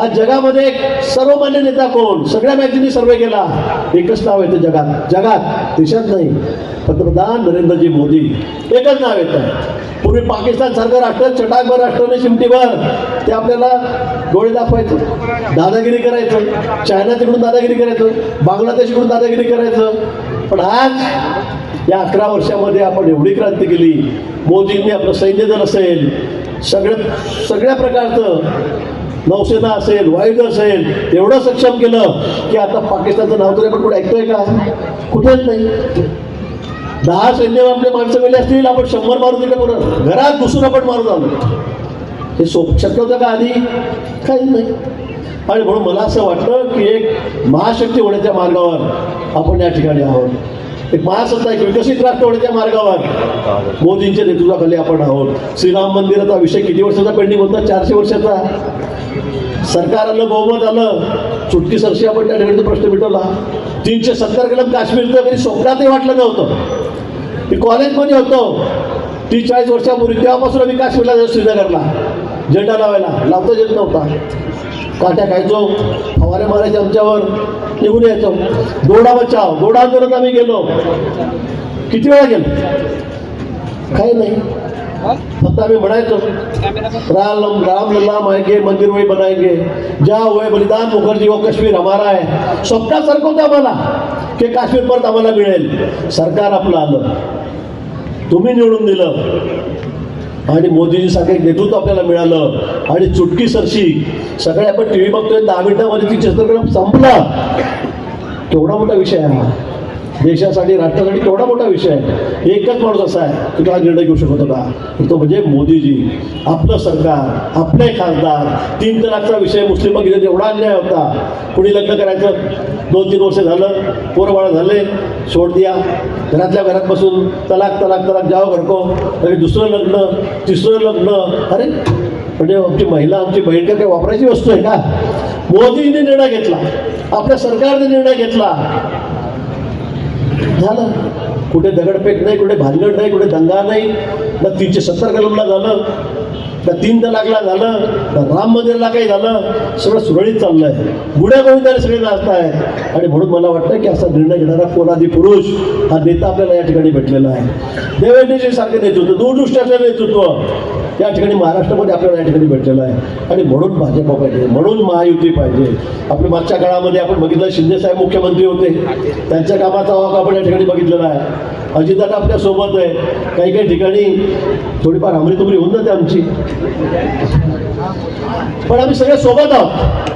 आज जगामध्ये सर्वमान्य नेता कोण? सगळ्या मॅगझिननी सर्वे केला, एकच नाव येतं जगात देशात नाही, पंतप्रधान नरेंद्रजी मोदी, एकच नाव येतं. पूर्वी पाकिस्तान सारखं राष्ट्र, चटाकभर राष्ट्राने चिमटीभर ते आपल्याला डोळे दाखवायचं, दादागिरी करायचं, चायना तिकडून दादागिरी करायचं, बांगलादेशकडून दादागिरी करायचं. पण आज या 11 वर्षामध्ये आपण एवढी क्रांती केली. मोदींनी आपलं सैन्य दल असेल, सगळ्या प्रकारचं नौसेना असेल, वायुदल असेल, एवढं सक्षम केलं की आता पाकिस्तानचं नाव तरी आपण कुठे ऐकतोय का? कुठेच नाही. 10 सैन्य आपले माणसं गेले असतील, आपण 100 मारून दिलं, बरोबर घरात घुसून आपण मारून आलो. हे शक्य होतं का आधी? काहीच नाही. आणि म्हणून मला असं वाटतं की एक महाशक्ती होण्याच्या मार्गावर आपण या ठिकाणी आहोत. एक महासत्ता, एक विकसित राष्ट्र होण्याच्या मार्गावर मोदींच्या नेतृत्वाखाली आपण आहोत. श्रीराम मंदिराचा विषय किती वर्षाचा पेंडिंग होता? 400 वर्षाचा. सरकार आलं, बहुमत आलं, चुटकी सरशी आपण त्या ठिकाणी प्रश्न मिटवला. 370 कलम काश्मीरचं कधी स्वप्नातही वाटलं नव्हतं. ते कॉलेजमध्ये होतं 30-40 वर्षापूर्वी, तेव्हापासून आम्ही काश्मीरला जाऊ, श्रीनगरला झेंडा लावता येत नव्हता. काट्या खायचो, फवारे मारायचे आमच्यावर, निघून यायचो. दोडा बचाव, दोडा आंदोलनात आम्ही गेलो. किती वेळा गेलो? काही नाही. फक्त आम्ही म्हणायचो रामलल्ला मायगे मंदिर वही बनाएंगे, ज्या हुए बलिदान मुखर्जी वो कश्मीर हमारा है. स्वप्नासारखं होतं आम्हाला की काश्मीर परत आम्हाला मिळेल. सरकार आपलं आलं, तुम्ही निवडून दिलं आणि मोदीजीसारखं एक नेतृत्व आपल्याला मिळालं आणि चुटकी सरशी सगळे आपण टी व्ही बघतोय, 10 मिनिटामध्ये ती चित्रकला संपला. केवढा मोठा विषय आहे हा देशासाठी, राष्ट्रासाठी, केवढा मोठा विषय आहे. एकच माणूस असा आहे की तो हा निर्णय घेऊ शकत होता, तो म्हणजे मोदीजी. आपलं सरकार, आपले खासदार. 3 तलाकचा विषय मुस्लिम घेतला, एवढा अन्याय होता. कुणी लग्न करायचं, 2-3 वर्ष झालं, पोरं बाळं झाले, सोड दिया, घरातल्या घरात बसून तलाक तलाक तलाक जावं घडको, आणि दुसरं लग्न, तिसरं लग्न. अरे म्हणजे आमची महिला, आमची बहीण का काही वापरायची वस्तू आहे का? मोदींनी निर्णय घेतला, आपल्या सरकारने निर्णय घेतला, झालं. कुठे दगडफेक नाही, कुठे भानगड नाही, कुठे दंगा नाही. ना 370 कलमला झालं, ना 3 तलाकला झालं, ना राम मंदिरला काही झालं. सगळं सुरळीत चाललं आहे, गुड्या गोविंदाने सगळे नाचत आहे. आणि म्हणून मला वाटतं की असा निर्णय घेणारा पोलादी पुरुष हा नेता आपल्याला या ठिकाणी भेटलेला आहे. देवेंद्रजी सारखे नेतृत्व, दूरदृष्टी असलेलं नेतृत्व या ठिकाणी महाराष्ट्रामध्ये आपल्याला या ठिकाणी भेटलेलं आहे. आणि म्हणून भाजपा पाहिजे, म्हणून महायुती पाहिजे. आपल्या मागच्या काळामध्ये आपण बघितलं, शिंदेसाहेब मुख्यमंत्री होते, त्यांच्या कामाचा वाक आपण या ठिकाणी बघितलेला आहे. अजितदादा आपल्यासोबत आहे. काही काही ठिकाणी थोडीफार हमरी तुमरी होऊन जाते आमची, पण आम्ही सगळे सोबत आहोत.